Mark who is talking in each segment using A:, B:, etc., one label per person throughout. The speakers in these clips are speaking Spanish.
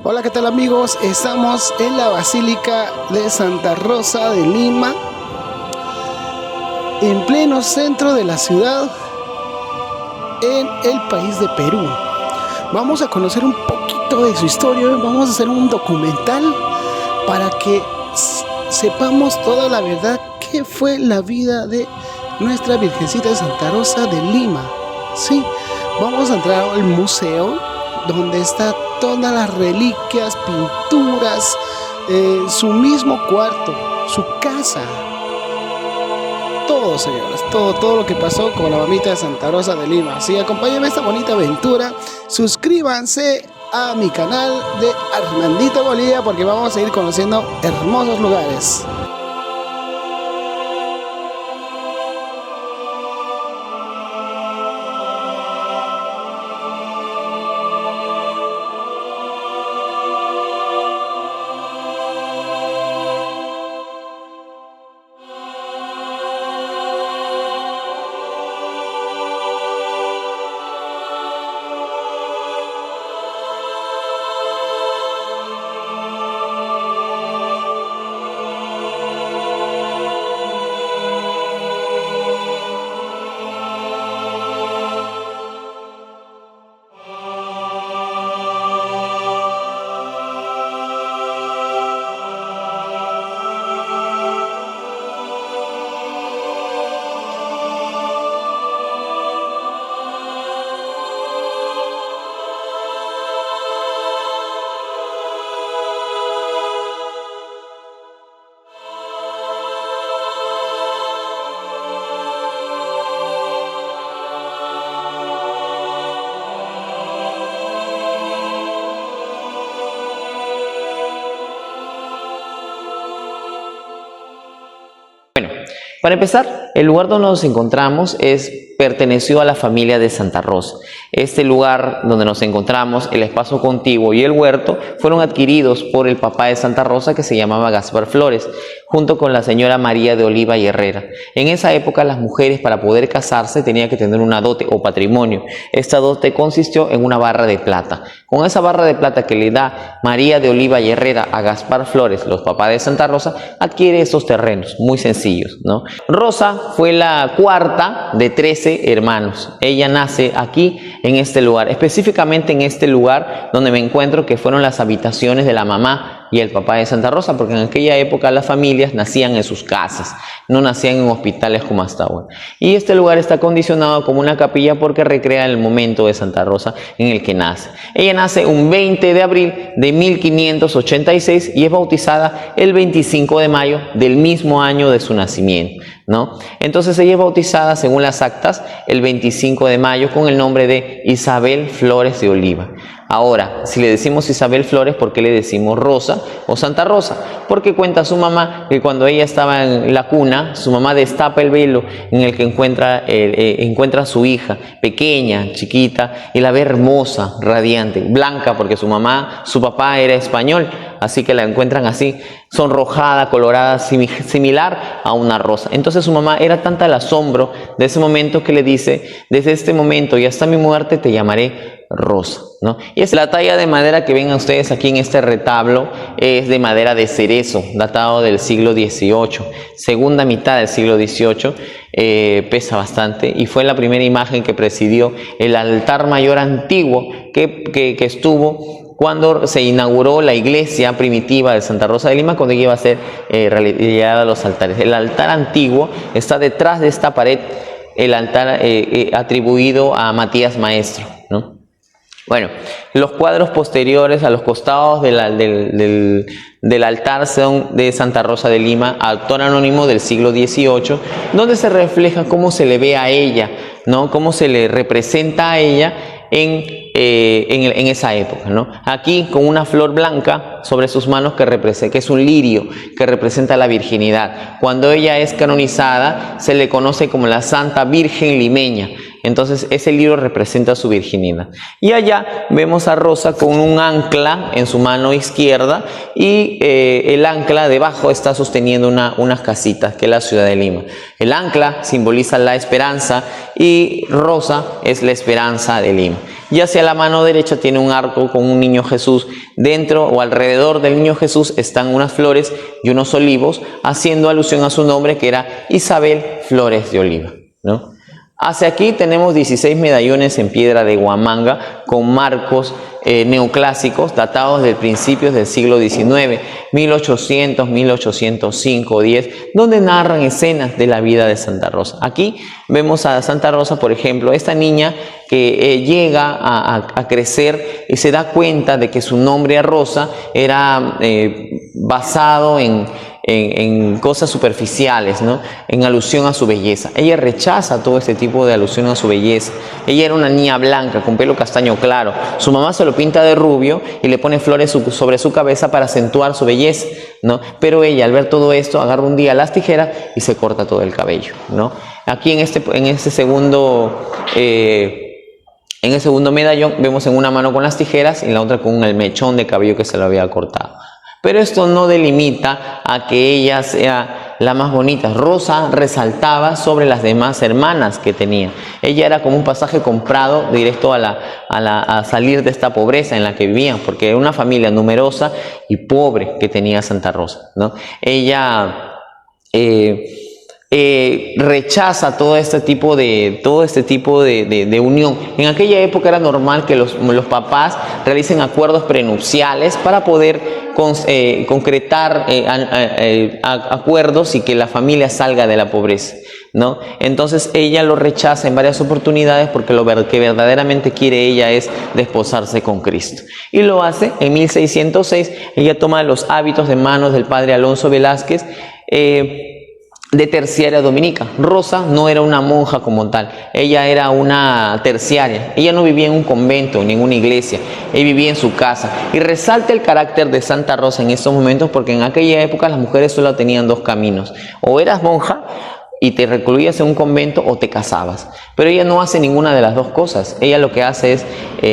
A: Hola, ¿qué tal amigos? Estamos en la Basílica de Santa Rosa de Lima, en pleno centro de la ciudad, en el país de Perú. Vamos a conocer un poquito de su historia, vamos a hacer un documental para que sepamos toda la verdad que fue la vida de nuestra Virgencita de Santa Rosa de Lima. Sí, vamos a entrar al museo donde está todas las reliquias, pinturas, su mismo cuarto, su casa. Todo, señores, todo lo que pasó con la mamita de Santa Rosa de Lima. Así, acompáñenme a esta bonita aventura. Suscríbanse a mi canal de Armandito Bolivia porque vamos a ir conociendo hermosos lugares.
B: Para empezar, el lugar donde nos encontramos perteneció a la familia de Santa Rosa. Este lugar donde nos encontramos, el espacio contiguo y el huerto, fueron adquiridos por el papá de Santa Rosa, que se llamaba Gaspar Flores, junto con la señora María de Oliva y Herrera. En esa época, las mujeres, para poder casarse, tenían que tener una dote o patrimonio. Esta dote consistió en una barra de plata. Con esa barra de plata que le da María de Oliva y Herrera a Gaspar Flores, los papás de Santa Rosa, adquiere estos terrenos muy sencillos, ¿no? Rosa fue la cuarta de 13 hermanos. Ella nace aquí en este lugar, específicamente en este lugar donde me encuentro, que fueron las habitaciones de la mamá y el papá de Santa Rosa, porque en aquella época las familias nacían en sus casas, no nacían en hospitales como hasta ahora. Y este lugar está acondicionado como una capilla porque recrea el momento de Santa Rosa en el que nace. Ella nace un 20 de abril de 1586 y es bautizada el 25 de mayo del mismo año de su nacimiento, ¿no? Entonces ella es bautizada, según las actas, el 25 de mayo con el nombre de Isabel Flores de Oliva. Ahora, si le decimos Isabel Flores, ¿por qué le decimos Rosa o Santa Rosa? Porque cuenta su mamá que cuando ella estaba en la cuna, su mamá destapa el velo en el que encuentra a su hija, pequeña, chiquita, y la ve hermosa, radiante, blanca, porque su papá era español, así que la encuentran así, sonrojada, colorada, similar a una rosa. Entonces su mamá era tanta el asombro de ese momento que le dice: desde este momento y hasta mi muerte te llamaré Rosa, ¿no? Y es la talla de madera que ven ustedes aquí en este retablo, es de madera de cerezo, datado del siglo XVIII, segunda mitad del siglo XVIII. Pesa bastante y fue la primera imagen que presidió el altar mayor antiguo que estuvo cuando se inauguró la iglesia primitiva de Santa Rosa de Lima, cuando iba a ser realizada los altares. El altar antiguo está detrás de esta pared, el altar atribuido a Matías Maestro, ¿no? Bueno, los cuadros posteriores a los costados del altar son de Santa Rosa de Lima, autor anónimo del siglo XVIII, donde se refleja cómo se le ve a ella, ¿no? Cómo se le representa a ella en esa época, ¿no? Aquí con una flor blanca sobre sus manos que es un lirio que representa la virginidad. Cuando ella es canonizada se le conoce como la Santa Virgen Limeña. Entonces ese libro representa su virginidad. Y allá vemos a Rosa con un ancla en su mano izquierda y el ancla debajo está sosteniendo unas casitas, que es la ciudad de Lima. El ancla simboliza la esperanza y Rosa es la esperanza de Lima. Y hacia la mano derecha tiene un arco con un niño Jesús. Dentro o alrededor del niño Jesús están unas flores y unos olivos, haciendo alusión a su nombre, que era Isabel Flores de Oliva, ¿no? Hacia aquí tenemos 16 medallones en piedra de Huamanga con marcos neoclásicos datados de principios del siglo XIX, 1800, 1805, 10, donde narran escenas de la vida de Santa Rosa. Aquí vemos a Santa Rosa, por ejemplo, esta niña que llega a crecer y se da cuenta de que su nombre Rosa era basado en cosas superficiales, ¿no? En alusión a su belleza. Ella rechaza todo este tipo de alusión a su belleza. Ella era una niña blanca con pelo castaño claro. Su mamá se lo pinta de rubio y le pone flores sobre su cabeza para acentuar su belleza, ¿no? Pero ella, al ver todo esto, agarra un día las tijeras y se corta todo el cabello, ¿no? Aquí en este segundo medallón vemos en una mano con las tijeras y en la otra con el mechón de cabello que se lo había cortado. Pero esto no delimita a que ella sea la más bonita. Rosa resaltaba sobre las demás hermanas que tenía. Ella era como un pasaje comprado directo a salir de esta pobreza en la que vivían, porque era una familia numerosa y pobre que tenía Santa Rosa, ¿no? Ella rechaza todo este tipo de unión. En aquella época era normal que los papás realicen acuerdos prenupciales para poder concretar acuerdos y que la familia salga de la pobreza, ¿no? Entonces ella lo rechaza en varias oportunidades porque lo que verdaderamente quiere ella es desposarse con Cristo. Y lo hace en 1606. Ella toma los hábitos de manos del padre Alonso Velázquez, de terciaria dominica. Rosa no era una monja como tal, ella era una terciaria. Ella no vivía en un convento, en ninguna iglesia, ella vivía en su casa. Y resalta el carácter de Santa Rosa en estos momentos porque en aquella época las mujeres solo tenían dos caminos: o eras monja y te recluías en un convento o te casabas. Pero ella no hace ninguna de las dos cosas. Ella lo que hace es,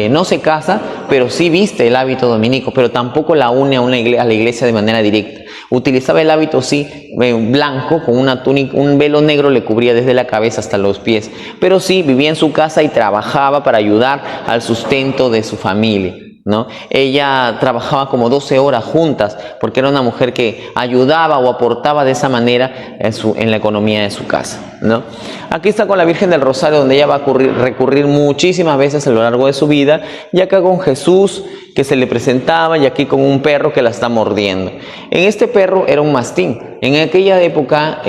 B: no se casa, pero sí viste el hábito dominico, pero tampoco la une a la iglesia de manera directa. Utilizaba el hábito, sí, blanco, con una túnica, un velo negro le cubría desde la cabeza hasta los pies, pero sí vivía en su casa y trabajaba para ayudar al sustento de su familia, ¿no? Ella trabajaba como 12 horas juntas porque era una mujer que ayudaba o aportaba de esa manera en la economía de su casa, ¿no? Aquí está con la Virgen del Rosario, donde ella va a recurrir muchísimas veces a lo largo de su vida, y acá con Jesús que se le presentaba, y aquí con un perro que la está mordiendo. En este perro era un mastín. En aquella época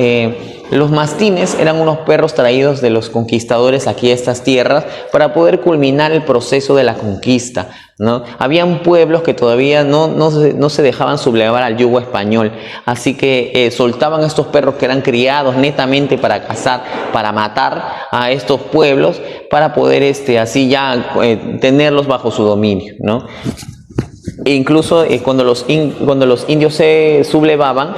B: los mastines eran unos perros traídos de los conquistadores aquí a estas tierras para poder culminar el proceso de la conquista, ¿no? Habían pueblos que todavía no se dejaban sublevar al yugo español, así que soltaban estos perros que eran criados netamente para cazar, para matar a estos pueblos, para poder así ya tenerlos bajo su dominio, ¿no? E incluso cuando los indios se sublevaban,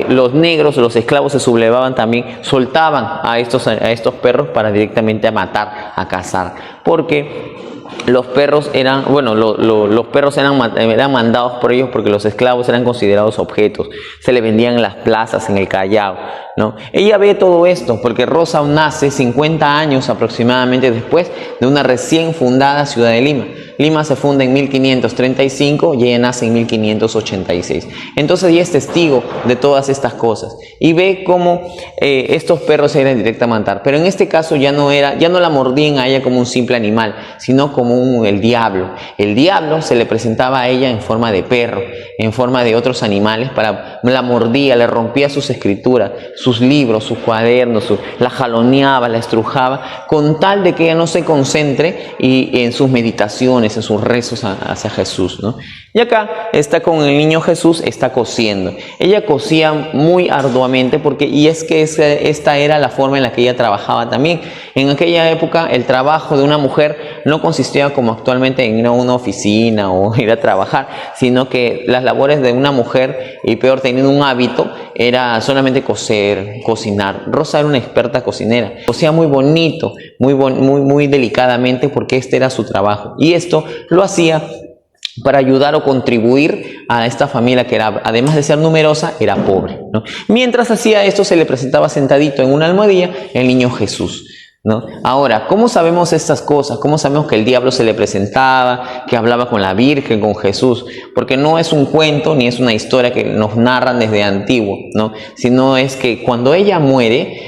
B: los negros, los esclavos se sublevaban también, soltaban a estos perros para directamente a matar, a cazar, porque los perros eran, los perros eran mandados por ellos porque los esclavos eran considerados objetos, se le vendían en las plazas, en el Callao, ¿no? Ella ve todo esto porque Rosa nace 50 años aproximadamente después de una recién fundada ciudad de Lima. Lima se funda en 1535 y ella nace en 1586. Entonces ella es testigo de todas estas cosas y ve cómo estos perros se eran directa a matar. Pero en este caso ya no la mordían a ella como un simple animal, sino como el diablo. El diablo se le presentaba a ella en forma de perro, en forma de otros animales, la mordía, le rompía sus escrituras, sus libros, sus cuadernos, la jaloneaba, la estrujaba, con tal de que ella no se concentre en sus meditaciones, oraciones, en sus rezos hacia Jesús, ¿no? Y acá está con el niño Jesús, está cosiendo. Ella cosía muy arduamente y es que esta era la forma en la que ella trabajaba también. En aquella época el trabajo de una mujer no consistía como actualmente en ir a una oficina o ir a trabajar, sino que las labores de una mujer, y peor teniendo un hábito, era solamente coser, cocinar. Rosa era una experta cocinera, cosía muy bonito, muy delicadamente, porque este era su trabajo, y esto lo hacía para ayudar o contribuir a esta familia que era, además de ser numerosa, era pobre, ¿no? Mientras hacía esto, se le presentaba sentadito en una almohadilla el niño Jesús, ¿no? Ahora, ¿cómo sabemos estas cosas? ¿Cómo sabemos que el diablo se le presentaba, que hablaba con la Virgen, con Jesús? Porque no es un cuento ni es una historia que nos narran desde antiguo, ¿no? Sino es que cuando ella muere,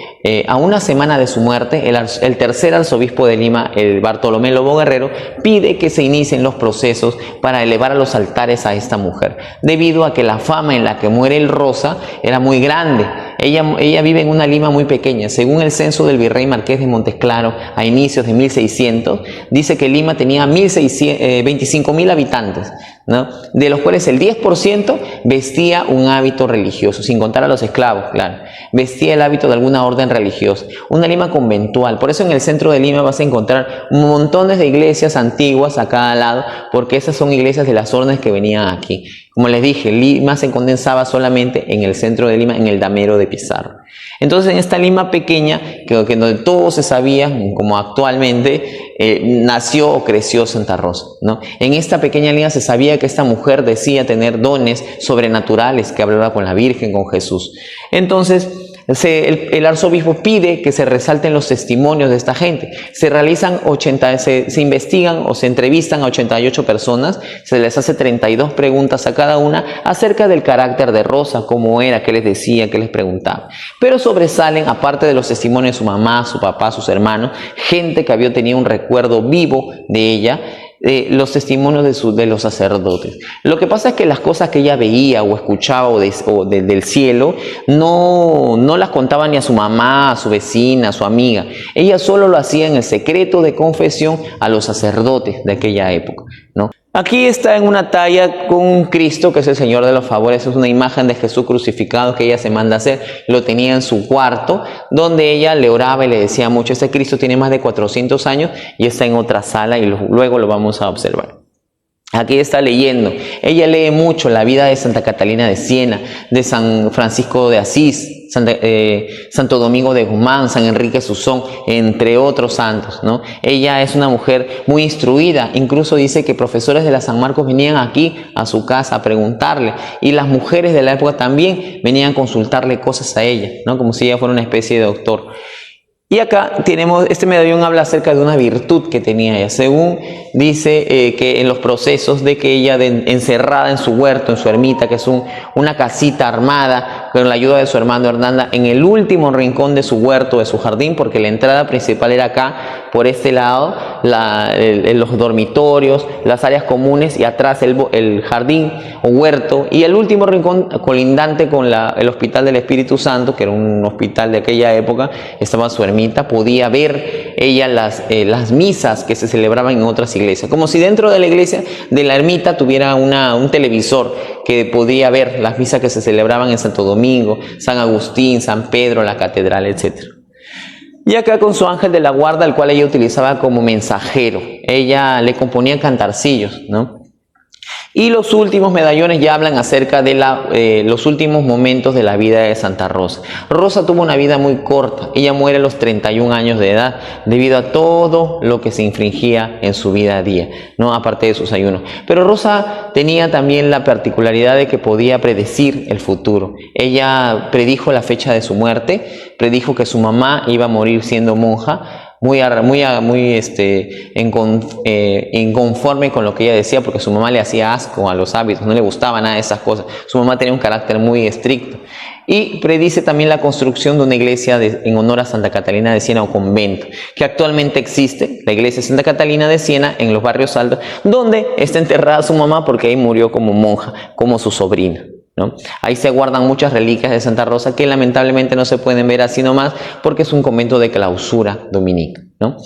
B: a una semana de su muerte, el tercer arzobispo de Lima, el Bartolomé Lobo Guerrero, pide que se inicien los procesos para elevar a los altares a esta mujer, debido a que la fama en la que muere el Rosa era muy grande. Ella vive en una Lima muy pequeña. Según el censo del virrey Marqués de Montesclaro, a inicios de 1600, dice que Lima tenía 25.000 habitantes, ¿no? De los cuales el 10% vestía un hábito religioso, sin contar a los esclavos, claro. Vestía el hábito de alguna orden religiosa. Una Lima conventual. Por eso en el centro de Lima vas a encontrar montones de iglesias antiguas a cada lado, porque esas son iglesias de las órdenes que venían aquí. Como les dije, Lima se condensaba solamente en el centro de Lima, en el damero de Pizarro. Entonces, en esta Lima pequeña, que donde todo se sabía, como actualmente, nació o creció Santa Rosa, ¿no? En esta pequeña Lima se sabía que esta mujer decía tener dones sobrenaturales, que hablaba con la Virgen, con Jesús. Entonces, el arzobispo pide que se resalten los testimonios de esta gente. Se realizan se investigan o se entrevistan a 88 personas, se les hace 32 preguntas a cada una acerca del carácter de Rosa, cómo era, qué les decía, qué les preguntaba. Pero sobresalen, aparte de los testimonios de su mamá, su papá, sus hermanos, gente que había tenido un recuerdo vivo de ella, los testimonios de los sacerdotes. Lo que pasa es que las cosas que ella veía o escuchaba del cielo no las contaba ni a su mamá, a su vecina, a su amiga. Ella solo lo hacía en el secreto de confesión a los sacerdotes de aquella época, ¿no? Aquí está en una talla con un Cristo que es el Señor de los favores. Es una imagen de Jesús crucificado que ella se manda a hacer. Lo tenía en su cuarto, donde ella le oraba y le decía mucho. Este Cristo tiene más de 400 años y está en otra sala y luego lo vamos a observar. Aquí está leyendo. Ella lee mucho la vida de Santa Catalina de Siena, de San Francisco de Asís, Santo Domingo de Guzmán, San Enrique Susón, entre otros santos, ¿no? Ella es una mujer muy instruida. Incluso dice que profesores de la San Marcos venían aquí a su casa a preguntarle, y las mujeres de la época también venían a consultarle cosas a ella, ¿no? Como si ella fuera una especie de doctor. Y acá tenemos, este medallón habla acerca de una virtud que tenía ella. Según dice que en los procesos de que ella encerrada en su huerto, en su ermita, que es una casita armada, con la ayuda de su hermano Hernanda, en el último rincón de su huerto, de su jardín, porque la entrada principal era acá, por este lado, los dormitorios, las áreas comunes, y atrás el jardín o huerto, y el último rincón colindante con el Hospital del Espíritu Santo, que era un hospital de aquella época, estaba su ermita. Podía ver ella las misas que se celebraban en otras iglesias, como si dentro de la iglesia de la ermita tuviera un televisor que podía ver las misas que se celebraban en Santo Domingo, San Agustín, San Pedro, la catedral, etc. Y acá con su ángel de la guarda, el cual ella utilizaba como mensajero. Ella le componía cantarcillos, ¿no? Y los últimos medallones ya hablan acerca de los últimos momentos de la vida de Santa Rosa. Rosa tuvo una vida muy corta. Ella muere a los 31 años de edad debido a todo lo que se infringía en su vida a día, ¿no? Aparte de sus ayunos. Pero Rosa tenía también la particularidad de que podía predecir el futuro. Ella predijo la fecha de su muerte, predijo que su mamá iba a morir siendo monja, muy inconforme con lo que ella decía, porque su mamá le hacía asco a los hábitos, no le gustaba nada de esas cosas. Su mamá tenía un carácter muy estricto. Y predice también la construcción de una iglesia en honor a Santa Catalina de Siena, o convento, que actualmente existe, la iglesia de Santa Catalina de Siena, en los barrios altos, donde está enterrada su mamá, porque ahí murió como monja, como su sobrina, ¿no? Ahí se guardan muchas reliquias de Santa Rosa que lamentablemente no se pueden ver así nomás, porque es un convento de clausura dominica. ¿no?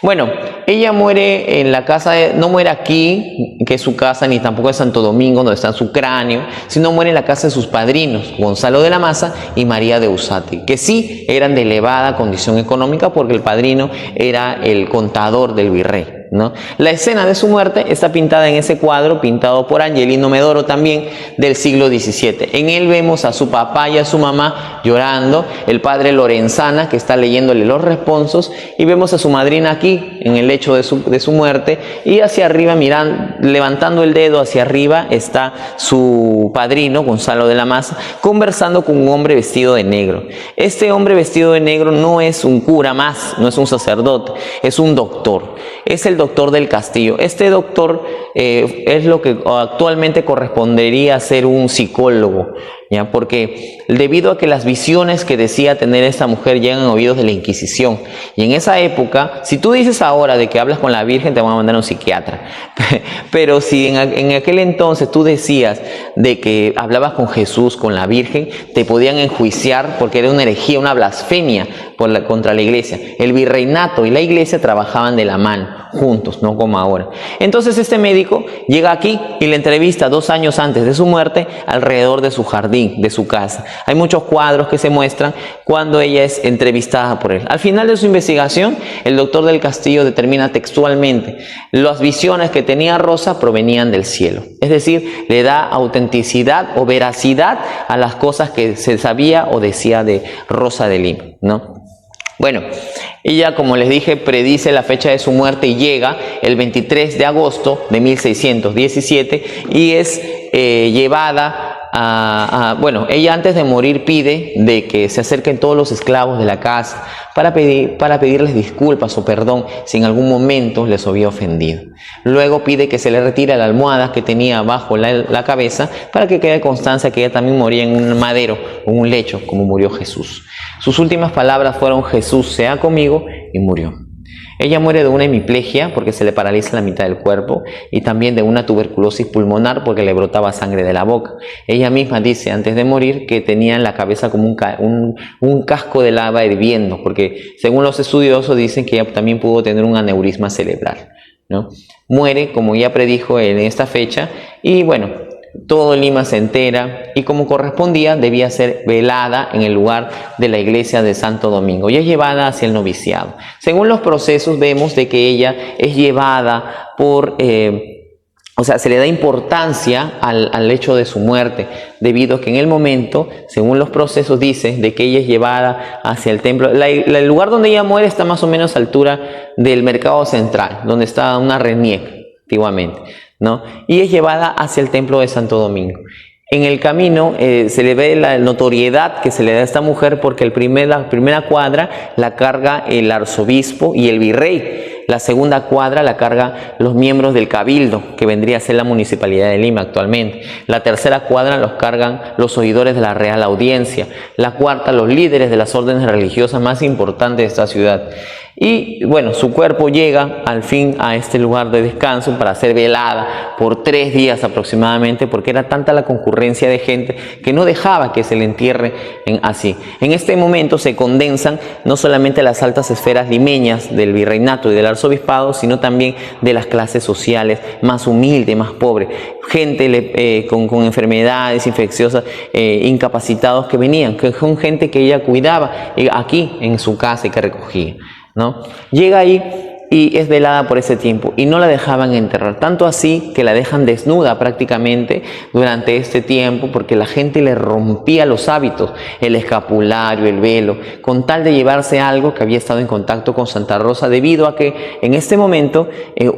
B: Bueno, ella muere en la casa, no muere aquí, que es su casa, ni tampoco en Santo Domingo, donde está su cráneo, sino muere en la casa de sus padrinos, Gonzalo de la Maza y María de Usati, que sí eran de elevada condición económica porque el padrino era el contador del virrey, ¿no? La escena de su muerte está pintada en ese cuadro, pintado por Angelino Medoro también, del siglo XVII. En él vemos a su papá y a su mamá llorando, el padre Lorenzana, que está leyéndole los responsos, y vemos a su madrina aquí, en el lecho de su muerte, y hacia arriba, mirando, levantando el dedo hacia arriba, está su padrino, Gonzalo de la Maza, conversando con un hombre vestido de negro. Este hombre vestido de negro no es un cura más, no es un sacerdote, es un doctor. Es el doctor del castillo. Este doctor es lo que actualmente correspondería a ser un psicólogo, ¿ya? Porque debido a que las visiones que decía tener esta mujer llegan a oídos de la Inquisición, y en esa época, si tú dices ahora de que hablas con la Virgen, te van a mandar a un psiquiatra, pero si en aquel entonces tú decías de que hablabas con Jesús, con la Virgen, te podían enjuiciar porque era una herejía, una blasfemia contra la iglesia. El virreinato y la iglesia trabajaban de la mano, juntos, no como ahora. Entonces este médico llega aquí y le entrevista 2 años antes de su muerte alrededor de su jardín, de su casa. Hay muchos cuadros que se muestran cuando ella es entrevistada por él. Al final de su investigación, el doctor del castillo determina textualmente: las visiones que tenía Rosa provenían del cielo. Es decir, le da autenticidad o veracidad a las cosas que se sabía o decía de Rosa de Lima, ¿no? Bueno, ella, como les dije, predice la fecha de su muerte y llega el 23 de agosto de 1617 y es llevada bueno, ella antes de morir pide de que se acerquen todos los esclavos de la casa para pedirles disculpas o perdón si en algún momento les había ofendido. Luego pide que se le retire la almohada que tenía bajo la cabeza para que quede constancia que ella también moría en un madero o un lecho como murió Jesús. Sus últimas palabras fueron: Jesús sea conmigo, y murió. Ella muere de una hemiplegia porque se le paraliza la mitad del cuerpo y también de una tuberculosis pulmonar porque le brotaba sangre de la boca. Ella misma dice antes de morir que tenía en la cabeza como un casco de lava hirviendo, porque según los estudiosos dicen que ella también pudo tener un aneurisma cerebral, ¿no? Muere, como ya predijo en esta fecha, y bueno, todo Lima se entera y como correspondía debía ser velada en el lugar de la iglesia de Santo Domingo y es llevada hacia el noviciado. Según los procesos vemos de que ella es llevada por... o sea, se le da importancia al hecho de su muerte, debido a que en el momento, según los procesos, dice de que ella es llevada hacia el templo. El lugar donde ella muere está más o menos a altura del mercado central, donde está una renier antiguamente, ¿no? Y es llevada hacia el templo de Santo Domingo. En el camino se le ve la notoriedad que se le da a esta mujer porque la primera cuadra la carga el arzobispo y el virrey. La segunda cuadra la carga los miembros del cabildo, que vendría a ser la municipalidad de Lima actualmente. La tercera cuadra los cargan los oidores de la Real Audiencia. La cuarta, los líderes de las órdenes religiosas más importantes de esta ciudad. Y bueno, su cuerpo llega al fin a este lugar de descanso para ser velada por 3 días aproximadamente, porque era tanta la concurrencia de gente que no dejaba que se le entierre así. En este momento se condensan no solamente las altas esferas limeñas del virreinato y del arzobispado, sino también de las clases sociales más humildes, más pobres, gente con enfermedades infecciosas, incapacitados que venían, que son gente que ella cuidaba aquí en su casa y que recogía, ¿no? Llega ahí y es velada por ese tiempo y no la dejaban enterrar, tanto así que la dejan desnuda prácticamente durante este tiempo porque la gente le rompía los hábitos, el escapulario, el velo, con tal de llevarse algo que había estado en contacto con Santa Rosa, debido a que en este momento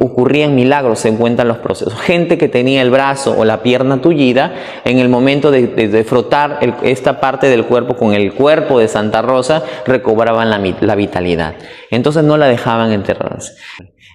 B: ocurrían milagros, se encuentran los procesos. Gente que tenía el brazo o la pierna tullida, en el momento de frotar esta parte del cuerpo con el cuerpo de Santa Rosa, recobraban la vitalidad. Entonces no la dejaban enterrarse.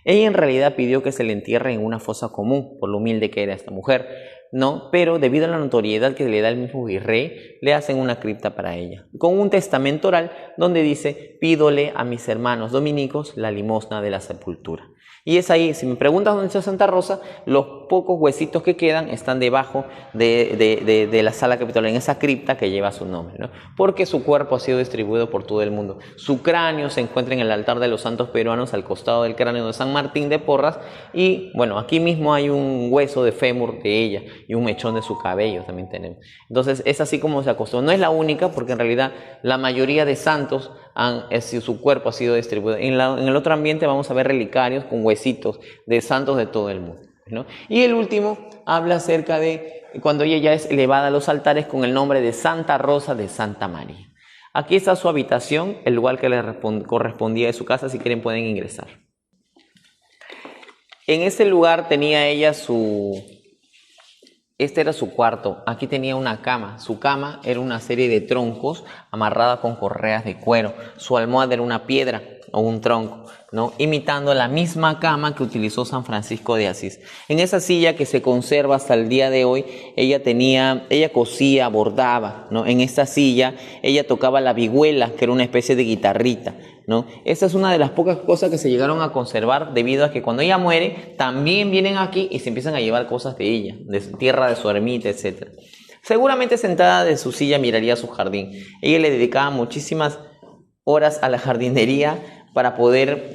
B: Ella en realidad pidió que se le entierre en una fosa común, por lo humilde que era esta mujer, ¿no? Pero debido a la notoriedad que le da el mismo virrey, le hacen una cripta para ella, con un testamento oral donde dice: pídole a mis hermanos dominicos la limosna de la sepultura. Y es ahí, si me preguntas dónde está Santa Rosa, los pocos huesitos que quedan están debajo de la sala capitular, en esa cripta que lleva su nombre, ¿no? Porque su cuerpo ha sido distribuido por todo el mundo. Su cráneo se encuentra en el altar de los santos peruanos, al costado del cráneo de San Martín de Porras, y bueno, aquí mismo hay un hueso de fémur de ella y un mechón de su cabello también tenemos. Entonces es así como se acostó. No es la única, porque en realidad la mayoría de santos su cuerpo ha sido distribuido. En el otro ambiente vamos a ver relicarios con huesitos de santos de todo el mundo, ¿no? Y el último habla acerca de cuando ella ya es elevada a los altares con el nombre de Santa Rosa de Santa María. Aquí está su habitación, el lugar que le correspondía de su casa. Si quieren pueden ingresar. En ese lugar tenía ella este era su cuarto. Aquí tenía una cama. Su cama era una serie de troncos amarrada con correas de cuero. Su almohada era una piedra o un tronco, ¿no? Imitando la misma cama que utilizó San Francisco de Asís. En esa silla que se conserva hasta el día de hoy, ella cosía, bordaba, ¿no? En esta silla ella tocaba la vihuela, que era una especie de guitarrita, ¿no? Esta es una de las pocas cosas que se llegaron a conservar, debido a que cuando ella muere también vienen aquí y se empiezan a llevar cosas de ella, de tierra de su ermita, etc. Seguramente sentada de su silla miraría su jardín. Ella le dedicaba muchísimas horas a la jardinería para poder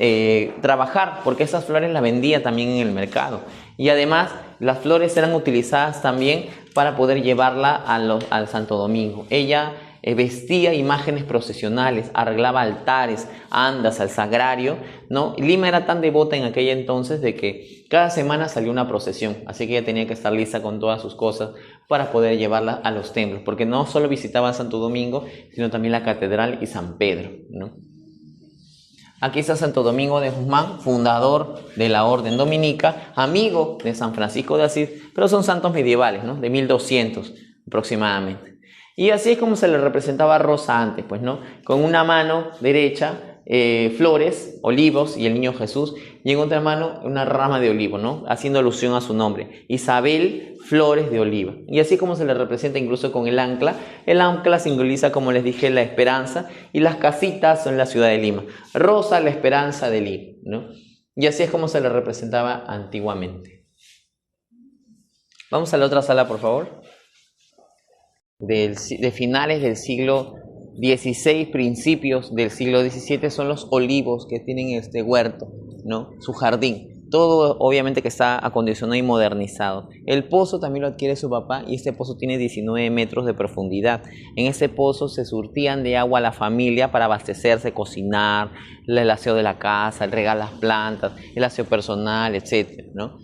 B: trabajar, porque esas flores las vendía también en el mercado. Y además las flores eran utilizadas también para poder llevarla al Santo Domingo. Ella vestía imágenes procesionales, arreglaba altares, andas al sagrario, ¿no? Lima era tan devota en aquel entonces de que cada semana salía una procesión, así que ella tenía que estar lista con todas sus cosas para poder llevarla a los templos, porque no solo visitaba Santo Domingo, sino también la catedral y San Pedro, ¿no? Aquí está Santo Domingo de Guzmán, fundador de la orden dominica, amigo de San Francisco de Asís, pero son santos medievales, ¿no? De 1200 aproximadamente. Y así es como se le representaba a Rosa antes, pues, ¿no? Con una mano derecha flores, olivos y el niño Jesús, y en otra mano una rama de olivo, ¿no? Haciendo alusión a su nombre, Isabel, flores de oliva. Y así como se le representa incluso con el ancla simboliza, como les dije, la esperanza, y las casitas son la ciudad de Lima. Rosa, la esperanza de Lima, ¿no? Y así es como se le representaba antiguamente. Vamos a la otra sala, por favor. De finales del siglo XVI, principios del siglo XVII, son los olivos que tienen este huerto, ¿no? Su jardín. Todo obviamente que está acondicionado y modernizado. El pozo también lo adquiere su papá, y este pozo tiene 19 metros de profundidad. En ese pozo se surtían de agua a la familia para abastecerse, cocinar, el aseo de la casa, el regar las plantas, el aseo personal, etc., ¿no?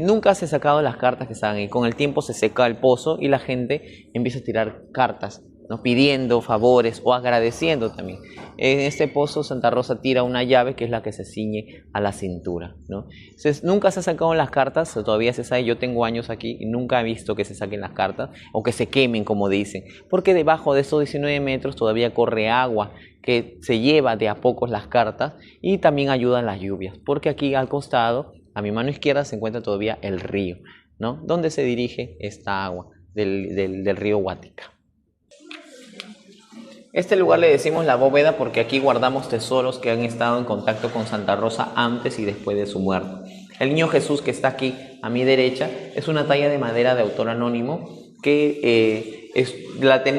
B: Nunca se han sacado las cartas que estaban ahí. Con el tiempo se seca el pozo y la gente empieza a tirar cartas, ¿no? Pidiendo favores o agradeciendo también. En este pozo Santa Rosa tira una llave que es la que se ciñe a la cintura, ¿no? Entonces, nunca se han sacado las cartas, todavía se sabe. Yo tengo años aquí y nunca he visto que se saquen las cartas o que se quemen, como dicen, porque debajo de esos 19 metros todavía corre agua que se lleva de a pocos las cartas, y también ayudan las lluvias, porque aquí al costado, a mi mano izquierda, se encuentra todavía el río, ¿no? Donde se dirige esta agua del río Guática. Este lugar le decimos la bóveda porque aquí guardamos tesoros que han estado en contacto con Santa Rosa antes y después de su muerte. El niño Jesús, que está aquí a mi derecha, es una talla de madera de autor anónimo que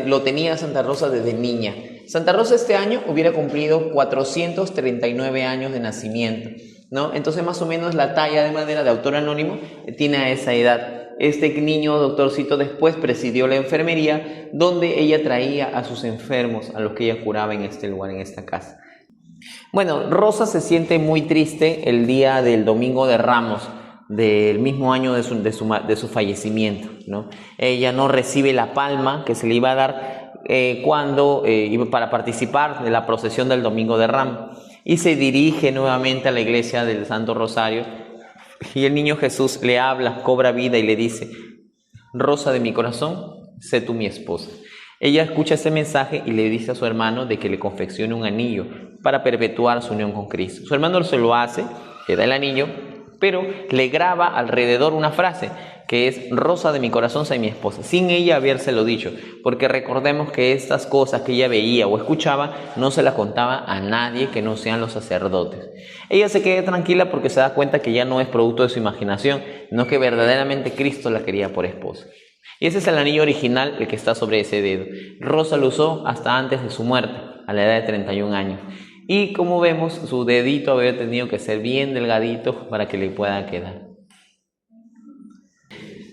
B: lo tenía Santa Rosa desde niña. Santa Rosa este año hubiera cumplido 439 años de nacimiento, ¿no? Entonces más o menos la talla de madera de autor anónimo tiene a esa edad. Este niño doctorcito después presidió la enfermería donde ella traía a sus enfermos, a los que ella curaba en este lugar, en esta casa. Bueno, Rosa se siente muy triste el día del Domingo de Ramos, del mismo año de su fallecimiento, ¿no? Ella no recibe la palma que se le iba a dar cuando iba para participar de la procesión del Domingo de Ramos, y se dirige nuevamente a la iglesia del Santo Rosario, y el niño Jesús le habla, cobra vida y le dice: Rosa de mi corazón, sé tú mi esposa. Ella escucha ese mensaje y le dice a su hermano de que le confeccione un anillo para perpetuar su unión con Cristo. Su hermano se lo hace, le da el anillo, pero le graba alrededor una frase que es Rosa de mi corazón, soy mi esposa, sin ella habérselo dicho, porque recordemos que estas cosas que ella veía o escuchaba no se las contaba a nadie que no sean los sacerdotes. Ella se queda tranquila porque se da cuenta que ya no es producto de su imaginación, no que verdaderamente Cristo la quería por esposa. Y ese es el anillo original, el que está sobre ese dedo. Rosa lo usó hasta antes de su muerte, a la edad de 31 años. Y como vemos, su dedito había tenido que ser bien delgadito para que le pueda quedar.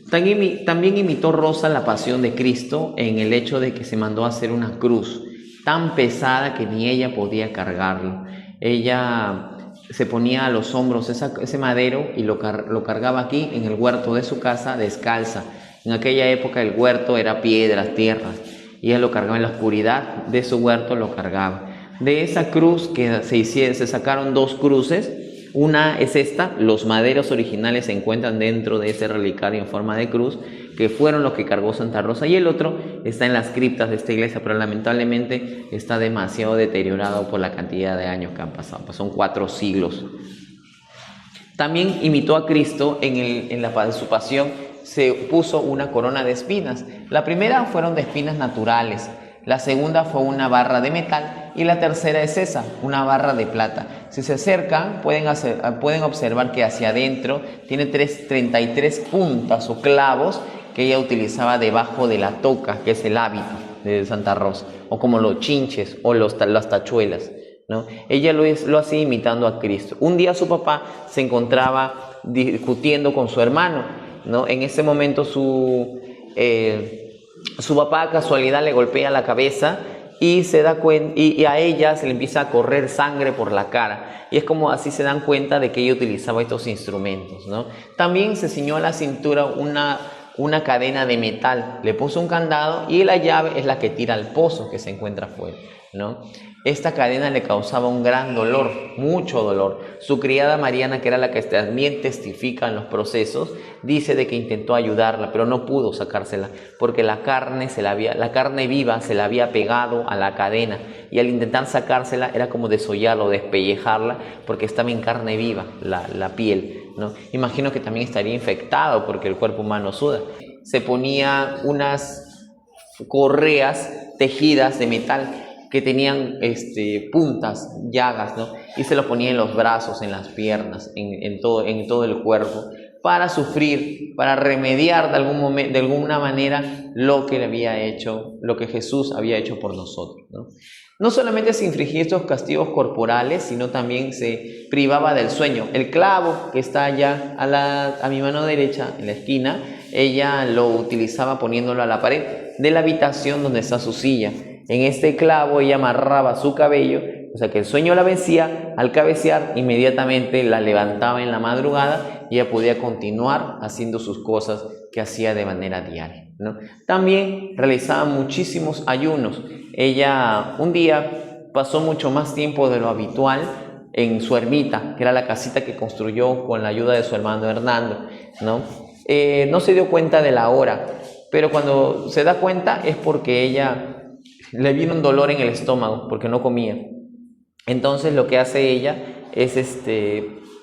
B: También imitó Rosa la pasión de Cristo en el hecho de que se mandó a hacer una cruz tan pesada que ni ella podía cargarlo. Ella se ponía a los hombros ese madero y lo cargaba aquí en el huerto de su casa descalza. En aquella época el huerto era piedras, tierras, y ella lo cargaba en la oscuridad de su huerto, lo cargaba. De esa cruz que se sacaron 2 cruces. Una es esta, los maderos originales se encuentran dentro de ese relicario en forma de cruz, que fueron los que cargó Santa Rosa, y el otro está en las criptas de esta iglesia, pero lamentablemente está demasiado deteriorado por la cantidad de años que han pasado, pues son 4 siglos. También imitó a Cristo en su pasión, se puso una corona de espinas. La primera fueron de espinas naturales, la segunda fue una barra de metal y la tercera es esa, una barra de plata. Si se acercan pueden observar que hacia adentro tiene 33 puntas o clavos que ella utilizaba debajo de la toca, que es el hábito de Santa Rosa, o como los chinches o las tachuelas, ¿no? Ella lo hacía imitando a Cristo. Un día su papá se encontraba discutiendo con su hermano, ¿no? En ese momento su papá a casualidad le golpea la cabeza y se da cuenta, y a ella se le empieza a correr sangre por la cara, y es como así se dan cuenta de que ella utilizaba estos instrumentos, ¿no? También se ciñó a la cintura una cadena de metal, le puso un candado y la llave es la que tira al pozo que se encuentra afuera, ¿no? Esta cadena le causaba un gran dolor, mucho dolor. Su criada Mariana, que era la que también testifica en los procesos, dice de que intentó ayudarla, pero no pudo sacársela, porque la carne viva se la había pegado a la cadena, y al intentar sacársela era como desollarla o despellejarla, porque estaba en carne viva la piel, ¿no? Imagino que también estaría infectado, porque el cuerpo humano suda. Se ponía unas correas tejidas de metal que tenían puntas, llagas, ¿no? Y se lo ponía en los brazos, en las piernas, en todo el cuerpo, para sufrir, para remediar de alguna manera lo que Jesús había hecho por nosotros, ¿no? No solamente se infligía estos castigos corporales, sino también se privaba del sueño. El clavo que está allá a mi mano derecha, en la esquina, ella lo utilizaba poniéndolo a la pared de la habitación donde está su silla. En este clavo ella amarraba su cabello, o sea que el sueño la vencía. Al cabecear, inmediatamente la levantaba en la madrugada y ella podía continuar haciendo sus cosas que hacía de manera diaria, ¿no? También realizaba muchísimos ayunos. Ella un día pasó mucho más tiempo de lo habitual en su ermita, que era la casita que construyó con la ayuda de su hermano Hernando, ¿no? No se dio cuenta de la hora, pero cuando se da cuenta es porque ella le vino un dolor en el estómago porque no comía. Entonces lo que hace ella es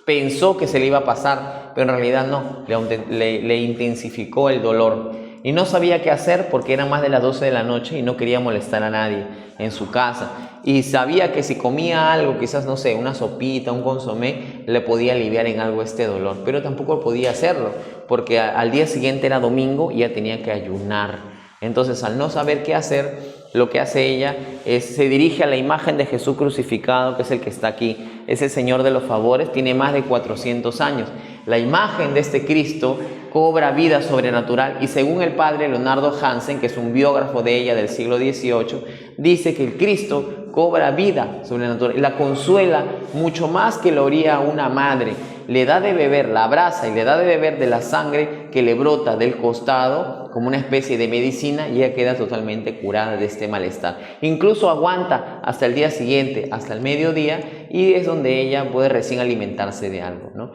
B: pensó que se le iba a pasar, pero en realidad no, le intensificó el dolor y no sabía qué hacer porque eran más de las 12 de la noche y no quería molestar a nadie en su casa, y sabía que si comía algo, quizás no sé, una sopita, un consomé, le podía aliviar en algo este dolor, pero tampoco podía hacerlo porque al día siguiente era domingo y ella tenía que ayunar. Entonces, al no saber qué hacer, lo que hace ella se dirige a la imagen de Jesús crucificado, que es el que está aquí. Es el Señor de los favores, tiene más de 400 años. La imagen de este Cristo cobra vida sobrenatural, y según el padre Leonardo Hansen, que es un biógrafo de ella del siglo XVIII, dice que el Cristo cobra vida sobrenatural y la consuela mucho más que lo haría una madre. Le da de beber, la abraza y le da de beber de la sangre que le brota del costado como una especie de medicina, y ella queda totalmente curada de este malestar. Incluso aguanta hasta el día siguiente, hasta el mediodía, y es donde ella puede recién alimentarse de algo, ¿no?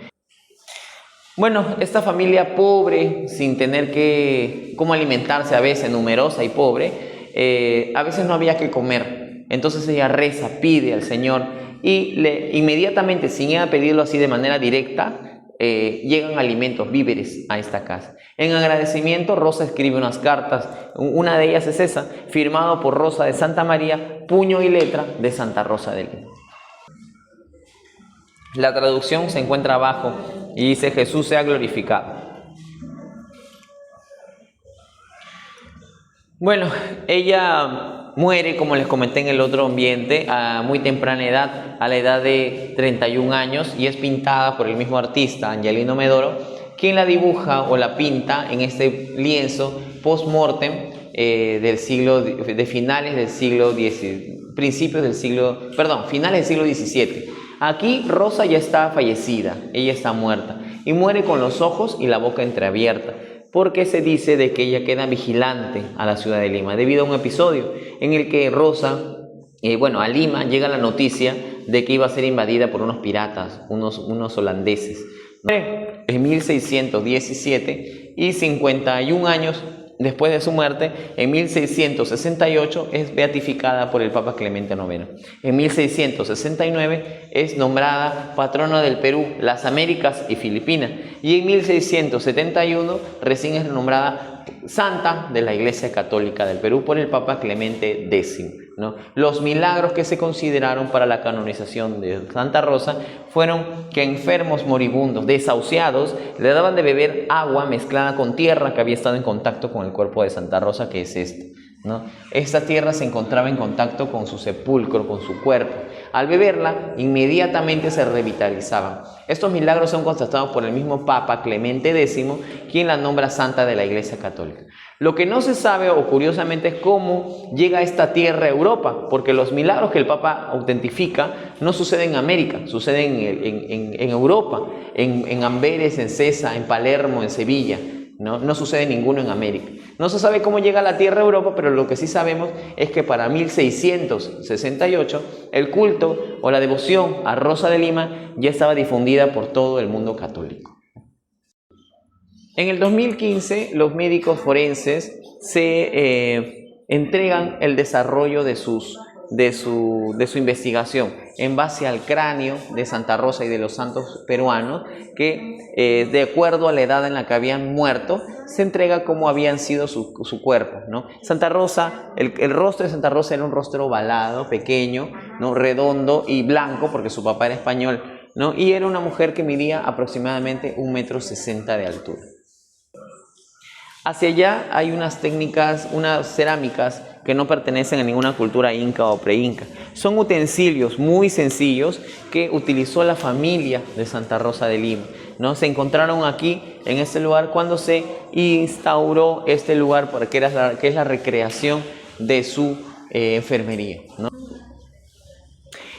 B: Bueno, esta familia pobre, sin tener cómo alimentarse, a veces numerosa y pobre, a veces no había que comer. Entonces ella reza, pide al Señor, y inmediatamente, sin ella pedirlo así de manera directa, llegan alimentos, víveres a esta casa. En agradecimiento, Rosa escribe unas cartas, una de ellas es esa, firmado por Rosa de Santa María, puño y letra de Santa Rosa de Lima. La traducción se encuentra abajo y dice: Jesús sea glorificado. Bueno, ella muere, como les comenté, en el otro ambiente a muy temprana edad, a la edad de 31 años, y es pintada por el mismo artista, Angelino Medoro, quien la dibuja o la pinta en este lienzo post-mortem de finales del siglo finales del siglo XVII. Aquí Rosa ya está fallecida, ella está muerta, y muere con los ojos y la boca entreabierta, porque se dice de que ella queda vigilante a la ciudad de Lima, debido a un episodio en el que Rosa, a Lima llega la noticia de que iba a ser invadida por unos piratas, unos holandeses. En 1617, y 51 años después de su muerte, en 1668, es beatificada por el Papa Clemente IX. En 1669 es nombrada patrona del Perú, las Américas y Filipinas. Y en 1671 recién es nombrada santa de la Iglesia Católica del Perú por el Papa Clemente X, ¿no? Los milagros que se consideraron para la canonización de Santa Rosa fueron que enfermos moribundos, desahuciados, le daban de beber agua mezclada con tierra que había estado en contacto con el cuerpo de Santa Rosa, que es este, ¿no? Esta tierra se encontraba en contacto con su sepulcro, con su cuerpo. Al beberla, inmediatamente se revitalizaban. Estos milagros son constatados por el mismo Papa Clemente X, quien la nombra santa de la Iglesia Católica. Lo que no se sabe, o curiosamente, es cómo llega esta tierra a Europa, porque los milagros que el Papa autentifica no suceden en América, suceden en Europa, en Amberes, en Cesa, en Palermo, en Sevilla. No sucede ninguno en América. No se sabe cómo llega la tierra a Europa, pero lo que sí sabemos es que para 1668 el culto o la devoción a Rosa de Lima ya estaba difundida por todo el mundo católico. En el 2015 los médicos forenses se entregan el desarrollo de su investigación en base al cráneo de Santa Rosa y de los santos peruanos, que de acuerdo a la edad en la que habían muerto, se entrega cómo habían sido su cuerpo, ¿no? Santa Rosa, el rostro de Santa Rosa era un rostro ovalado, pequeño, ¿no? Redondo y blanco, porque su papá era español, ¿no? Y era una mujer que medía aproximadamente 1,60 m de altura. Hacia allá hay unas técnicas, unas cerámicas que no pertenecen a ninguna cultura inca o pre-inca. Son utensilios muy sencillos que utilizó la familia de Santa Rosa de Lima, ¿no? Se encontraron aquí, en este lugar, cuando se instauró este lugar, que es la recreación de su enfermería, ¿no?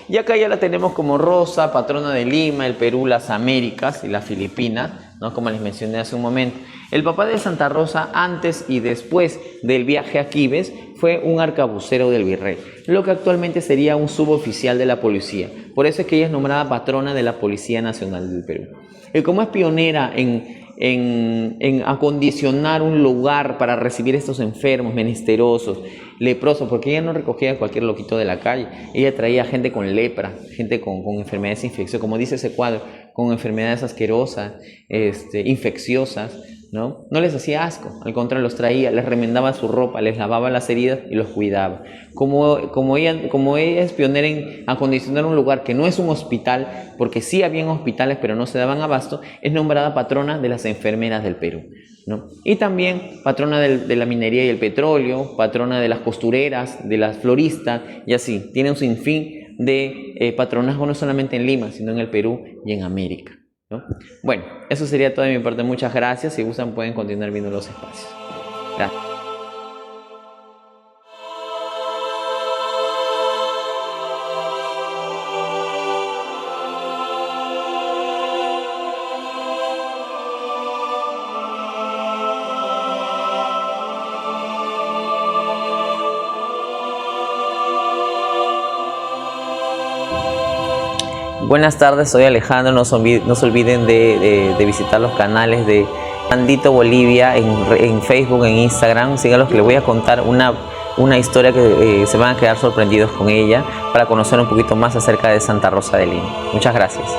B: Y acá ya la tenemos como Rosa, patrona de Lima, el Perú, las Américas y las Filipinas, ¿no? Como les mencioné hace un momento. El papá de Santa Rosa, antes y después del viaje a Quibes, fue un arcabucero del virrey, lo que actualmente sería un suboficial de la policía. Por eso es que ella es nombrada patrona de la Policía Nacional del Perú. Y como es pionera en acondicionar un lugar para recibir estos enfermos, menesterosos, leprosos, porque ella no recogía a cualquier loquito de la calle, ella traía gente con lepra, gente con enfermedades infecciosas, como dice ese cuadro, con enfermedades asquerosas, infecciosas, ¿no? No les hacía asco, al contrario, los traía, les remendaba su ropa, les lavaba las heridas y los cuidaba. Como ella es pionera en acondicionar un lugar que no es un hospital, porque sí habían hospitales pero no se daban abasto, es nombrada patrona de las enfermeras del Perú, ¿no? Y también patrona de la minería y el petróleo, patrona de las costureras, de las floristas, y así, tiene un sinfín de patronazgo no solamente en Lima, sino en el Perú y en América, ¿no? Bueno, eso sería todo de mi parte. Muchas gracias. Si gustan pueden continuar viendo los espacios. Gracias. Buenas tardes, soy Alejandro. No se olviden de visitar los canales de Andito Bolivia en Facebook, en Instagram. Síganlos, que les voy a contar una historia que se van a quedar sorprendidos con ella, para conocer un poquito más acerca de Santa Rosa de Lima. Muchas gracias.